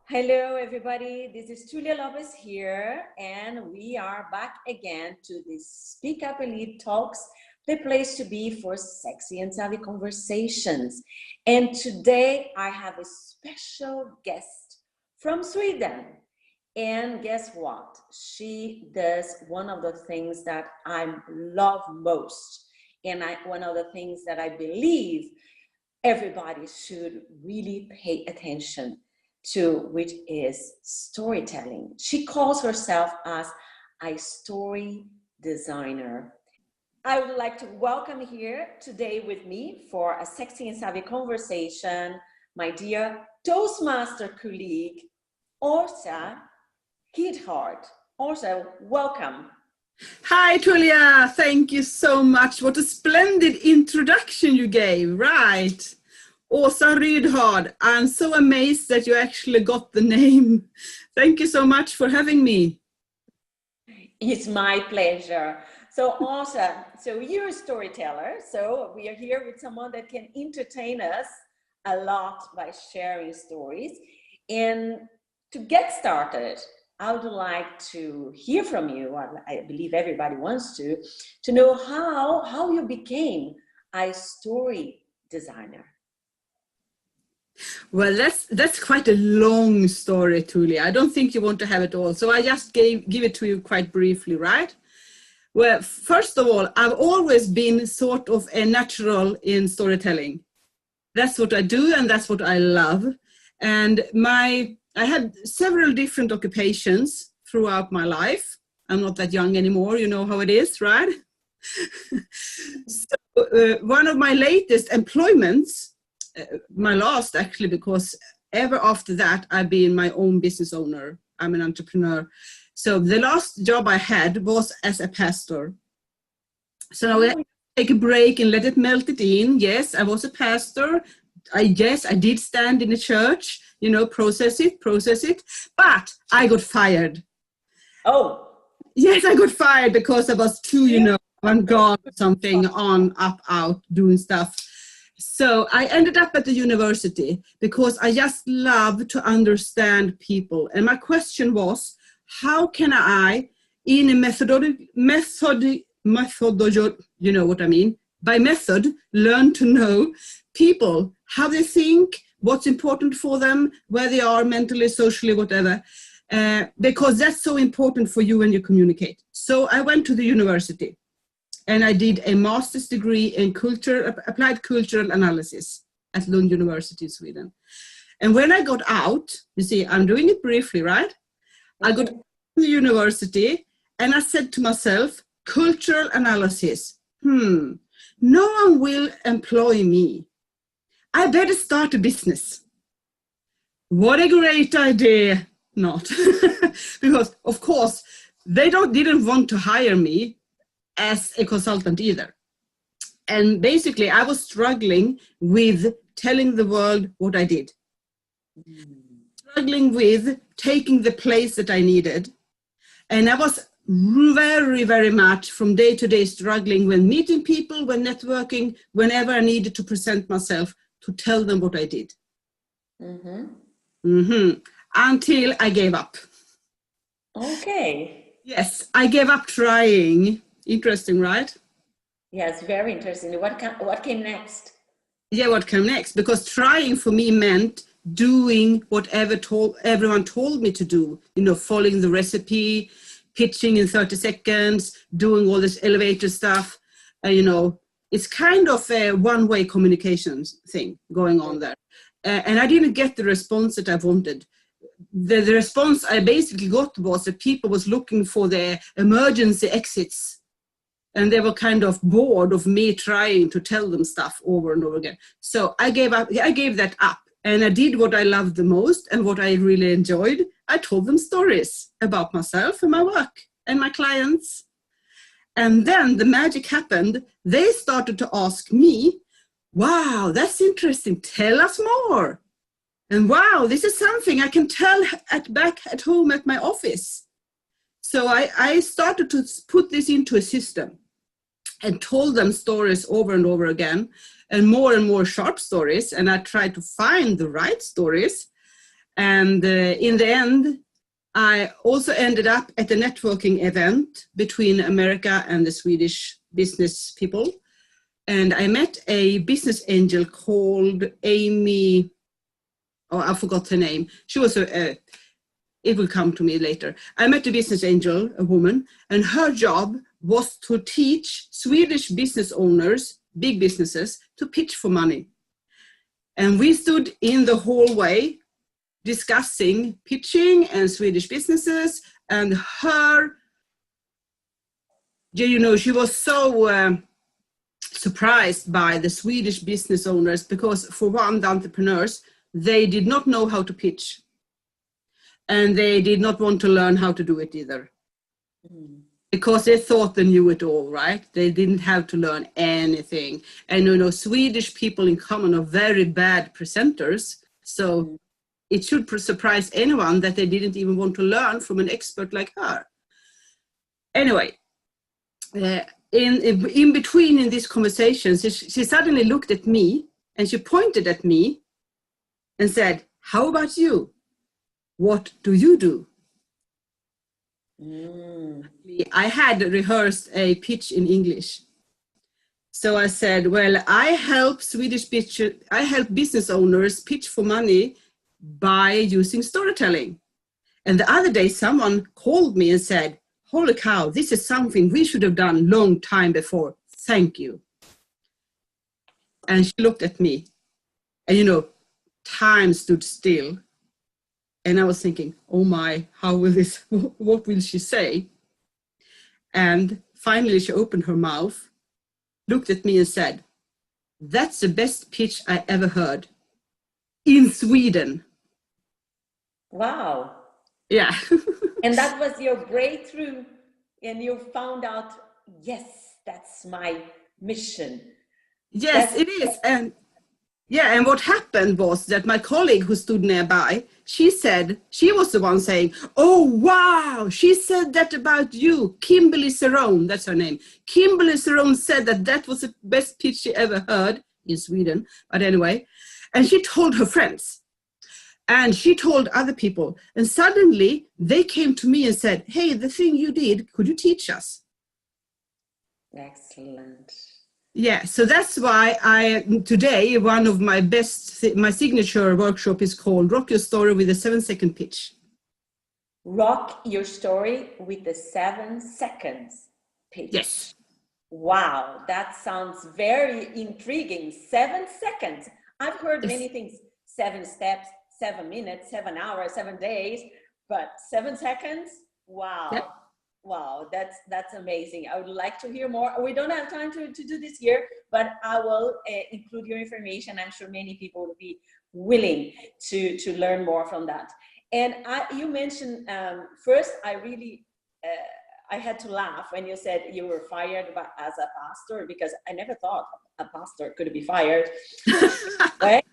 Hello, everybody. This is Julia Lopez here, and we are back again to this Speak Up Elite Talks, the place to be for sexy and savvy conversations. And today I have a special guest from Sweden. And guess what? She does one of the things that I love most. And one of the things that I believe everybody should really pay attention to, which is storytelling. She calls herself as a story designer. I would like to welcome here today with me for a sexy and savvy conversation, my dear Toastmaster colleague, Åsa Rydhard. Åsa, welcome. Hi, Julia. Thank you so much. What a splendid introduction you gave, right? Åsa Rydhard, I'm so amazed that you actually got the name. Thank you so much for having me. It's my pleasure. So Åsa, so you're a storyteller, so we are here with someone that can entertain us a lot by sharing stories. And to get started, I would like to hear from you, I believe everybody wants to know how you became a story designer. Well, that's quite a long story, Julia. I don't think you want to have it all. So I just give it to you quite briefly, right? Well, first of all, I've always been sort of a natural in storytelling. That's what I do and that's what I love. And I had several different occupations throughout my life. I'm not that young anymore, you know how it is, right? So one of my latest employments, my last actually, because ever after that I've been my own business owner. I'm an entrepreneur. So the last job I had was as a pastor. So I take a break and let it melt it in. Yes, I was a pastor. I did stand in a church, you know, process it. But I got fired. Oh. Yes, I got fired because I was too, you know, on guard or something, on, up, out, doing stuff. So I ended up at the university because I just love to understand people. And my question was, how can I, in a method, you know what I mean? By method, learn to know people, how they think, what's important for them, where they are mentally, socially, whatever. Because that's so important for you when you communicate. So I went to the university. And I did a master's degree in applied cultural analysis at Lund University in Sweden. And when I got out, you see, I'm doing it briefly, right? I got to the university and I said to myself, cultural analysis, no one will employ me. I better start a business. What a great idea. Not. Because, of course, they didn't want to hire me as a consultant either. And basically I was struggling with telling the world what I did. Struggling with taking the place that I needed. And I was very, very much from day to day struggling when meeting people, when networking, whenever I needed to present myself to tell them what I did. Until I gave up. Okay. Yes, I gave up trying. Interesting, right? Yes, very interesting. What came next? Yeah, what came next? Because trying for me meant doing whatever everyone told me to do. You know, following the recipe, pitching in 30 seconds, doing all this elevator stuff. You know, it's kind of a one-way communications thing going on there. And I didn't get the response that I wanted. The response I basically got was that people was looking for their emergency exits. And they were kind of bored of me trying to tell them stuff over and over again. So I gave that up. And I did what I loved the most and what I really enjoyed. I told them stories about myself and my work and my clients. And then the magic happened. They started to ask me, wow, that's interesting. Tell us more. And wow, this is something I can tell back at home at my office. So I started to put this into a system. and told them stories over and over again, and more sharp stories. And I tried to find the right stories. And in the end, I also ended up at a networking event between America and the Swedish business people. And I met a business angel called Amy. Oh, I forgot her name. She was it will come to me later. I met a business angel, a woman, and her job was to teach Swedish business owners, big businesses, to pitch for money. And we stood in the hallway discussing pitching and Swedish businesses, and her, you know, she was so surprised by the Swedish business owners because, for one, the entrepreneurs, they did not know how to pitch. And they did not want to learn how to do it either. Because they thought they knew it all, right? They didn't have to learn anything. And you know, Swedish people in common are very bad presenters. So it should surprise anyone that they didn't even want to learn from an expert like her. Anyway, in between in these conversations, she suddenly looked at me and she pointed at me and said, "How about you? What do you do?" I had rehearsed a pitch in English. So I said, well, I help business owners pitch for money by using storytelling. And the other day, someone called me and said, holy cow, this is something we should have done long time before. Thank you. And she looked at me and, you know, time stood still. And I was thinking, oh my, what will she say? And finally she opened her mouth, looked at me and said, that's the best pitch I ever heard in Sweden. Wow. Yeah. And that was your breakthrough, and you found out, yes, that's my mission. Yes, it is. And yeah, and what happened was that my colleague who stood nearby, she said, she was the one saying, oh, wow, she said that about you. Kimberly Cerrone, that's her name. Kimberly Cerrone said that was the best pitch she ever heard in Sweden. But anyway, and she told her friends. And she told other people. And suddenly they came to me and said, hey, the thing you did, could you teach us? Excellent. Yeah, so that's why today, one of my my signature workshop is called Rock Your Story with a 7-second pitch. Rock your story with the 7 seconds pitch. Yes. Wow, that sounds very intriguing. 7 seconds. I've heard many things, 7 steps, 7 minutes, 7 hours, 7 days, but 7 seconds? Wow. Yep. Wow, that's amazing. I would like to hear more. We don't have time to do this here, but I will include your information. I'm sure many people will be willing to learn more from that. And you mentioned, first, I had to laugh when you said you were fired as a pastor, because I never thought a pastor could be fired. Right?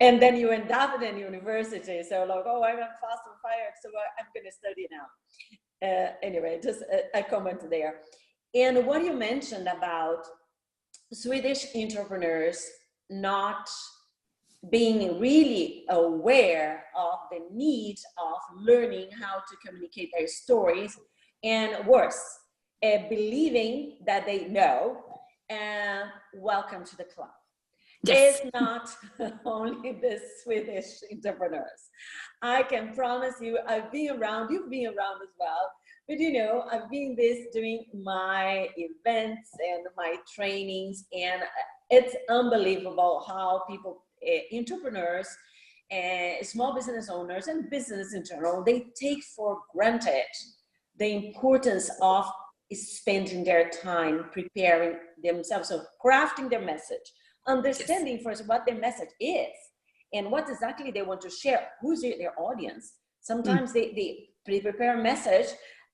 And then you end up in a university. So like, oh, I'm a pastor fired, so I'm going to study now. Anyway, just a comment there. And what you mentioned about Swedish entrepreneurs not being really aware of the need of learning how to communicate their stories, and worse, believing that they know, welcome to the club. Yes. It's not only the Swedish entrepreneurs. I can promise you, I've been around, you've been around as well, but you know, I've been doing my events and my trainings, and it's unbelievable how people, entrepreneurs, small business owners and business in general, they take for granted the importance of spending their time preparing themselves, so crafting their message, understanding first what their message is and what exactly they want to share, who's their audience. Sometimes they prepare a message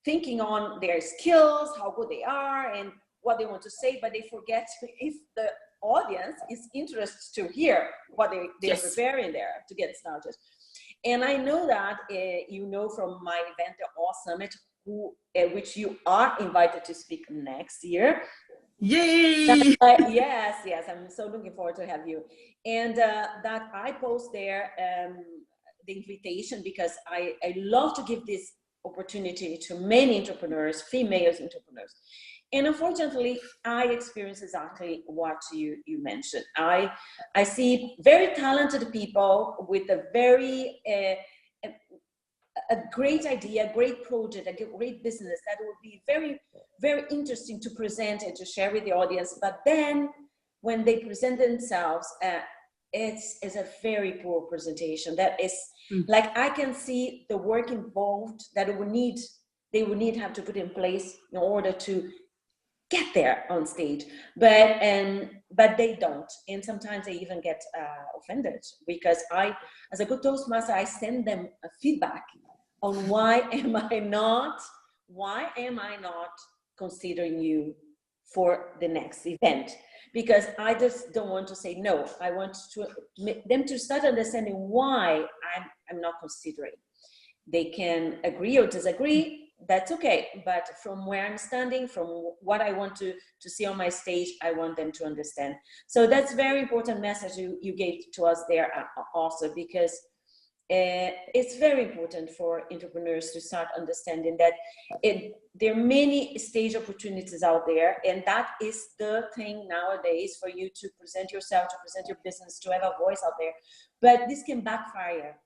thinking on their skills, how good they are and what they want to say, but they forget if the audience is interested to hear what they're preparing there to get started. And I know that you know from my event, the Awesome Summit, which you are invited to speak next year. Yay! Yes, yes, I'm so looking forward to have you. And that I post there the invitation because I love to give this opportunity to many entrepreneurs, female entrepreneurs. And unfortunately, I experience exactly what you mentioned. I see very talented people with a very a great idea, a great project, a great business that would be very, very interesting to present and to share with the audience. But then when they present themselves, it's a very poor presentation. That is like, I can see the work involved that they would need have to put in place in order to get there on stage, but they don't, and sometimes they even get offended because I, as a good Toastmaster, I send them a feedback on why am I not considering you for the next event, because I just don't want to say no. I want them to start understanding why I'm not considering. They can agree or disagree, that's okay, but from where I'm standing, from what I want to see on my stage, I want them to understand. So that's very important message you gave to us there also, because it's very important for entrepreneurs to start understanding that there are many stage opportunities out there, and that is the thing nowadays for you to present yourself, to present your business, to have a voice out there. But this can backfire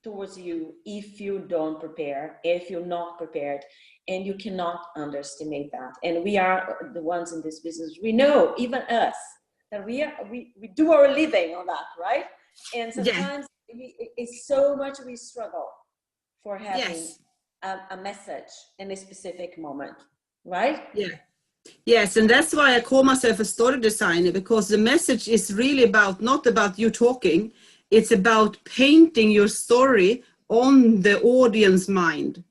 towards you if you don't prepare, if you're not prepared, and you cannot underestimate that. And we are the ones in this business, we know, even us, that we do our living on that, right? And sometimes it's so much we struggle for having a message in a specific moment, right? Yes, and that's why I call myself a story designer, because the message is really not about you talking. It's about painting your story on the audience mind.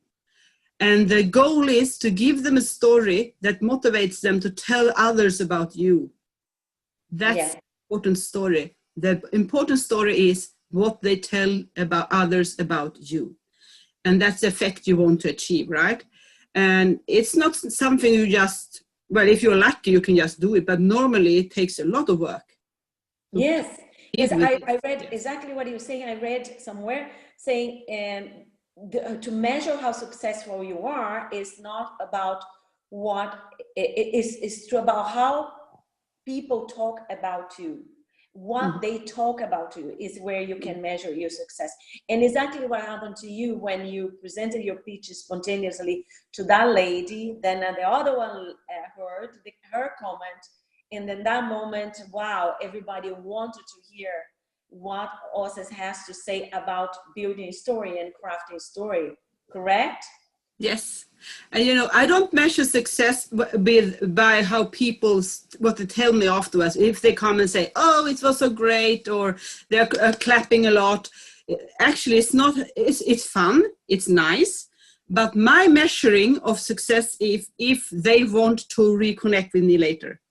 And the goal is to give them a story that motivates them to tell others about you. That's the important story. The important story is what they tell about others about you. And that's the effect you want to achieve, right? And it's not something you just, well, if you're lucky, you can just do it. But normally it takes a lot of work. Yes, I read exactly what you were saying. I read somewhere saying to measure how successful you are is not about what is about how people talk about you. What they talk about you is where you can measure your success. And exactly what happened to you when you presented your pitch spontaneously to that lady, then the other one heard her comment, and then that moment, wow, everybody wanted to hear what Osses has to say about building story and crafting story, correct? Yes. And I don't measure success by how people, what they tell me afterwards. If they come and say, oh, it was so great, or they're clapping a lot. Actually, it's not, it's fun, it's nice. But my measuring of success is if they want to reconnect with me later.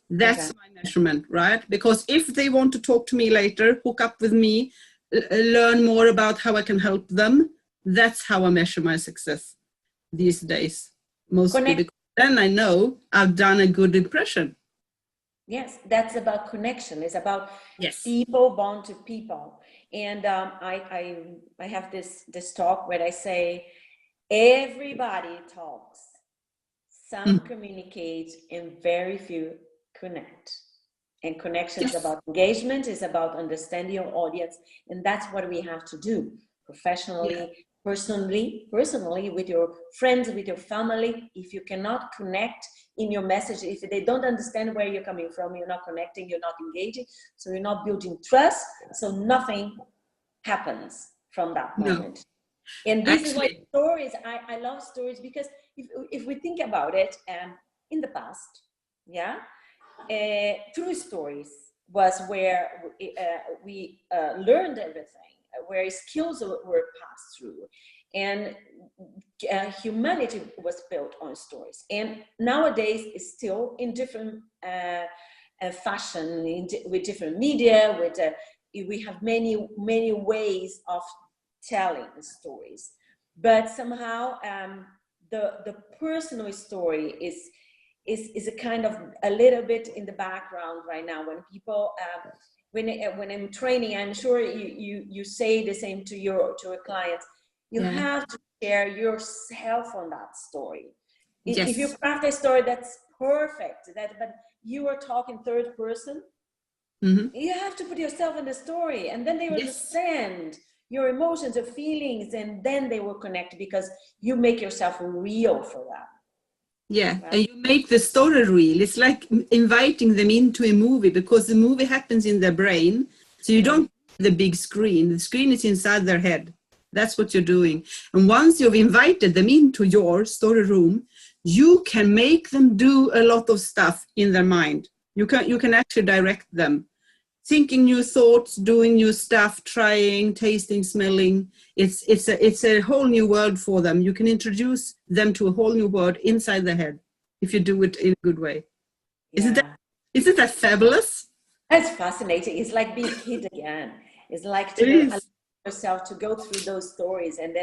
That's my measurement, right? Because if they want to talk to me later, hook up with me, learn more about how I can help them, that's how I measure my success these days. Mostly because then I know I've done a good impression. Yes, that's about connection. It's about people bond to people. And I have this talk where I say, everybody talks. Some communicate and very few connect. And connection is about engagement, is about understanding your audience. And that's what we have to do professionally, personally, with your friends, with your family. If you cannot connect in your message, if they don't understand where you're coming from, you're not connecting, you're not engaging, so you're not building trust, so nothing happens from that moment. And this is why stories, I love stories, because if we think about it, in the past, through stories was where we learned everything, where skills were passed through, and humanity was built on stories. And nowadays it's still in different fashion, with different media, we have many ways of telling stories, but somehow the personal story is a kind of a little bit in the background right now. When people, when I'm training, I'm sure you say the same to your clients. You have to share yourself on that story. Yes. If you craft a story that's perfect, but you are talking third person, you have to put yourself in the story, and then they understand your emotions, your feelings, and then they will connect because you make yourself real for that. Yeah, right? And you make the story real. It's like inviting them into a movie, because the movie happens in their brain. So you don't see the big screen. The screen is inside their head. That's what you're doing. And once you've invited them into your story room, you can make them do a lot of stuff in their mind. You can actually direct them. Thinking new thoughts, doing new stuff, trying, tasting, smelling. It's a whole new world for them. You can introduce them to a whole new world inside their head if you do it in a good way. Yeah. Isn't that fabulous? That's fascinating. It's like being a kid again. It's like to allow yourself to go through those stories, and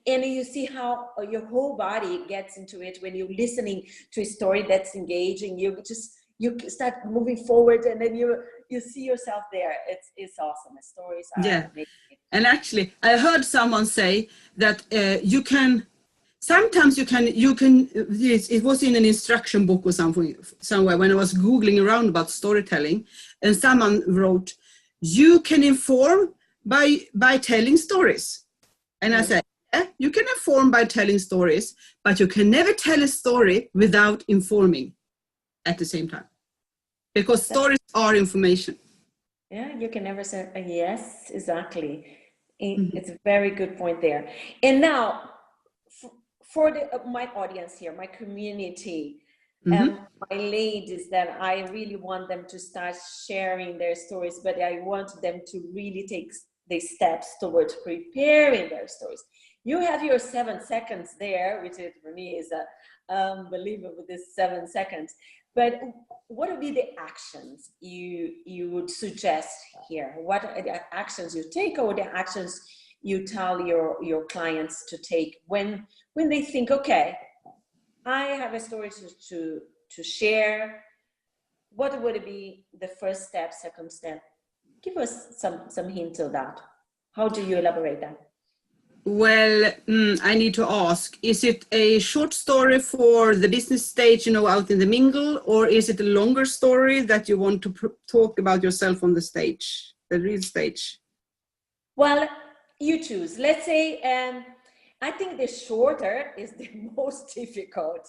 you see how your whole body gets into it when you're listening to a story that's engaging. You start moving forward, and then you see yourself there. It's awesome. The stories are amazing. And actually, I heard someone say that you can. Sometimes you can. It was in an instruction book or somewhere when I was googling around about storytelling, and someone wrote, "You can inform by telling stories." And I said, "Yeah, you can inform by telling stories, but you can never tell a story without informing at the same time, because stories are information." Yeah, you can never say yes, exactly. It's a very good point there. And now, for my audience here, my community, my ladies, that I really want them to start sharing their stories, but I want them to really take the steps towards preparing their stories. You have your 7 seconds there, which for me is unbelievable, this 7 seconds. But what would be the actions you would suggest here? What are the actions you take, or the actions you tell your clients to take when they think, okay, I have a story to share? What would be the first step, second step? Give us some hint of that. How do you elaborate that? Well, I need to ask, is it a short story for the business stage, out in the mingle, or is it a longer story that you want to talk about yourself on the stage, the real stage? Well, you choose. Let's say, I think the shorter is the most difficult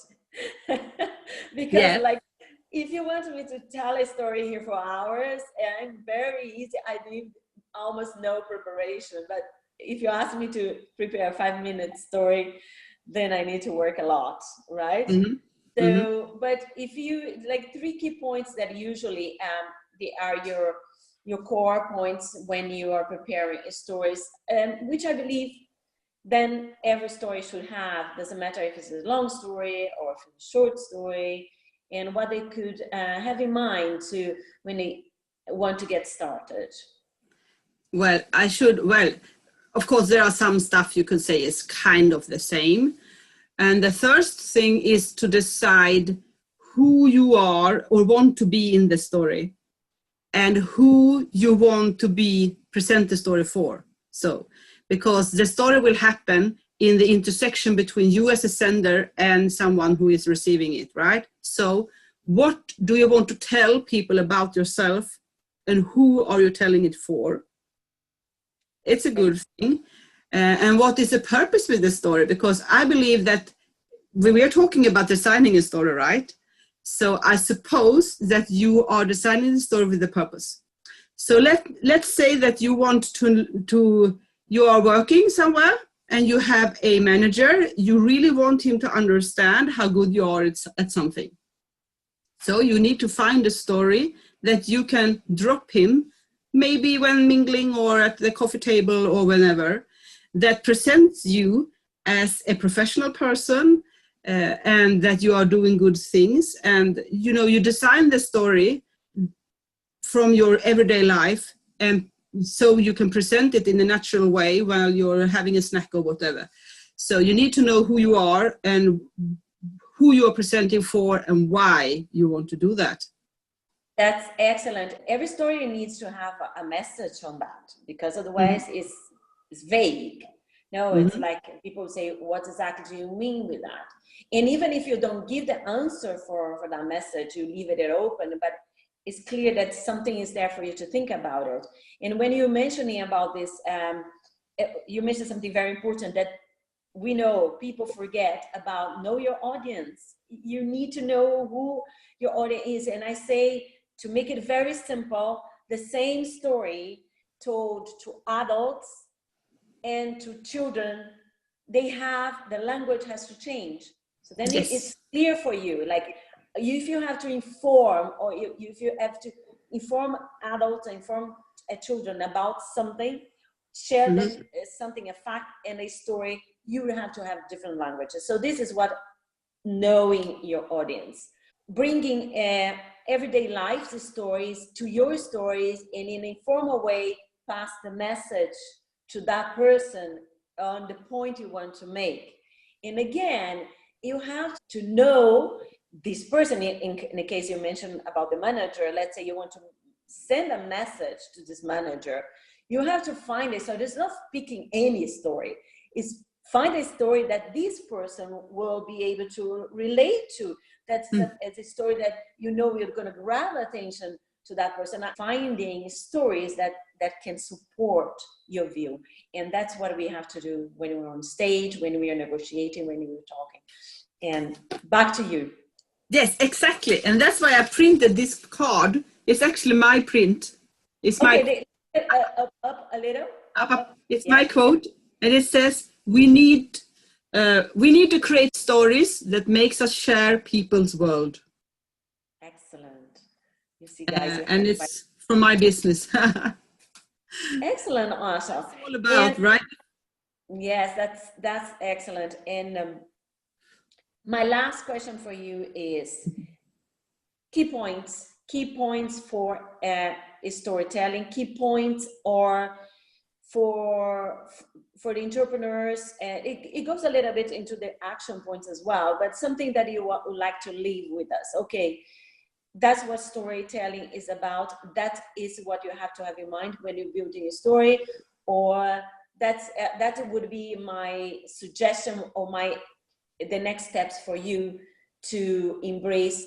because if you want me to tell a story here for hours, and very easy, I need almost no preparation. But if you ask me to prepare a 5-minute story, then I need to work a lot, right? So, but if you like 3 key points that usually they are your core points when you are preparing stories, which I believe then every story should have. Doesn't matter if it's a long story or if it's a short story, and what they could have in mind to when they want to get started. Well, of course, there are some stuff you could say is kind of the same. And the first thing is to decide who you are or want to be in the story, and who you want to present the story for. So, because the story will happen in the intersection between you as a sender and someone who is receiving it, right? So, what do you want to tell people about yourself, and who are you telling it for? It's a good thing. And what is the purpose with the story? Because I believe that we are talking about designing a story, right? So I suppose that you are designing the story with a purpose. So let's say that you want you are working somewhere and you have a manager. You really want him to understand how good you are at something. So you need to find a story that you can drop him, maybe when mingling or at the coffee table or whenever, that presents you as a professional person, and that you are doing good things. And, you design the story from your everyday life, and so you can present it in a natural way while you're having a snack or whatever. So you need to know who you are and who you are presenting for and why you want to do that. That's excellent. Every story needs to have a message on that, because otherwise it's vague. No, it's like people say, what exactly do you mean with that? And even if you don't give the answer for that message, you leave it open, but it's clear that something is there for you to think about it. And when you're mentioning about this, you mentioned something very important that we know people forget about: know your audience. You need to know who your audience is. And I say, to make it very simple, the same story told to adults and to children, the language has to change. So then it's clear for you. Like, if you have to inform, or if you have to inform adults, inform children about something, share that something, a fact and a story, you have to have different languages. So this is what knowing your audience, bringing everyday life stories to your stories, and in a informal way pass the message to that person on the point you want to make. And again, you have to know this person. In the case you mentioned about the manager, let's say you want to send a message to this manager, you have to find it. So there's not picking any story. It's find a story that this person will be able to relate to. That's a story that you know you're going to grab attention to that person. Finding stories that can support your view. And that's what we have to do when we're on stage, when we are negotiating, when we're talking. And back to you. Yes, exactly. And that's why I printed this card. It's actually my print. It's okay, up a little. Up. It's my quote. And it says, we need to create stories that makes us share people's world. Excellent. You see, guys. And it's from my business. Excellent, Asha. It's all about, right? Yes, that's excellent. And my last question for you is key points for storytelling, key points or for the entrepreneurs. It goes a little bit into the action points as well, but something that you would like to leave with us. Okay, that's what storytelling is about. That is what you have to have in mind when you're building a story, or that would be my suggestion, or the next steps for you to embrace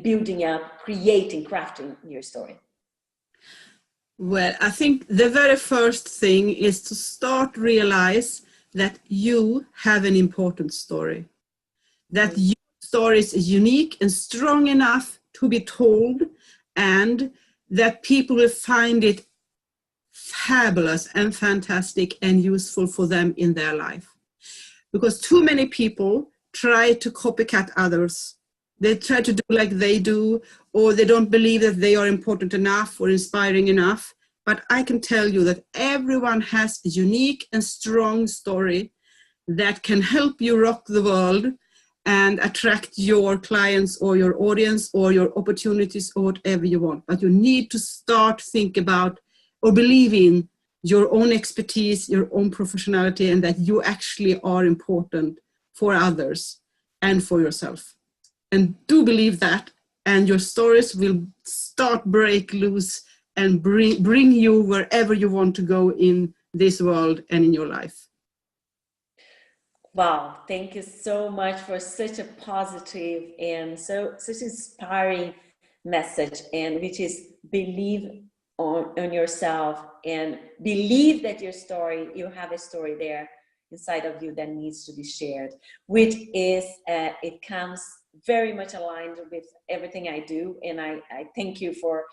building up, creating, crafting your story. Well, I think the very first thing is to start realize that you have an important story, that your story is unique and strong enough to be told, and that people will find it fabulous and fantastic and useful for them in their life. Because too many people try to copycat others. They try to do like they do, or they don't believe that they are important enough or inspiring enough. But I can tell you that everyone has a unique and strong story that can help you rock the world and attract your clients or your audience or your opportunities or whatever you want. But you need to start think about or believe in your own expertise, your own professionality, and that you actually are important for others and for yourself. And do believe that, and your stories will start break loose and bring you wherever you want to go in this world and in your life. Wow, thank you so much for such a positive and such inspiring message, and which is believe on yourself and believe that your story, you have a story there inside of you that needs to be shared, which is it comes very much aligned with everything I do. And I thank you for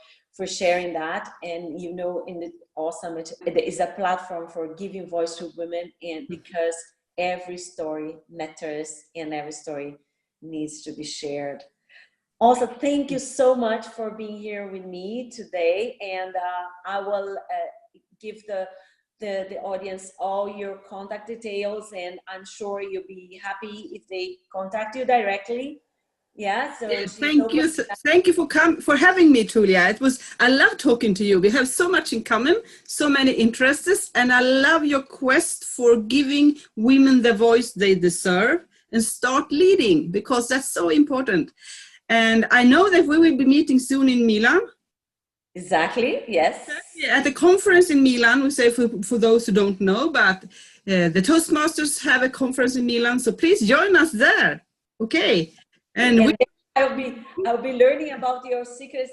sharing that. And you know, in the Awesome, it is a platform for giving voice to women, and because every story matters and every story needs to be shared. Also, thank you so much for being here with me today. And I will give the audience all your contact details, and I'm sure you'll be happy if they contact you directly. Yeah, so yes, thank you for having me, Tulia. I love talking to you. We have so much in common, so many interests, and I love your quest for giving women the voice they deserve and start leading, because that's so important. And I know that we will be meeting soon in Milan. Exactly, yes. At the conference in Milan, we say for those who don't know, but the Toastmasters have a conference in Milan, so please join us there. Okay. And I'll be learning about your secret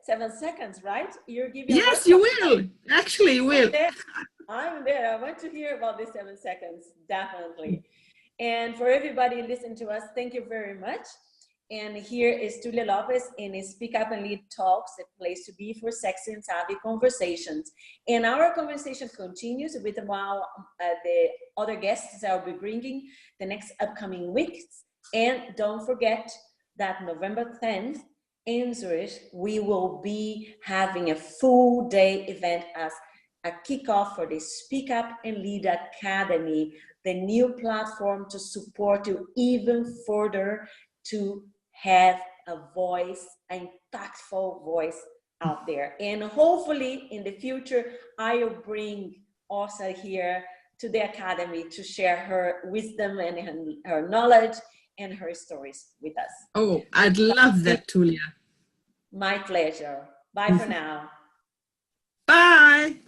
7 seconds, right? You're giving yes, you will. Actually, you will. I'm there. I want to hear about the 7 seconds, definitely. And for everybody listening to us, thank you very much. And here is Julia Lopez in Speak Up and Lead Talks, a place to be for sexy and savvy conversations. And our conversation continues with the other guests I'll be bringing the next upcoming weeks. And don't forget that November 10th in Zurich, we will be having a full day event as a kickoff for the Speak Up and Lead Academy, the new platform to support you even further to have a voice, an impactful voice out there. And hopefully in the future, I will bring Åsa here to the Academy to share her wisdom and her knowledge and her stories with us. Oh, I'd love that, Julia. My pleasure. Bye for now. Bye.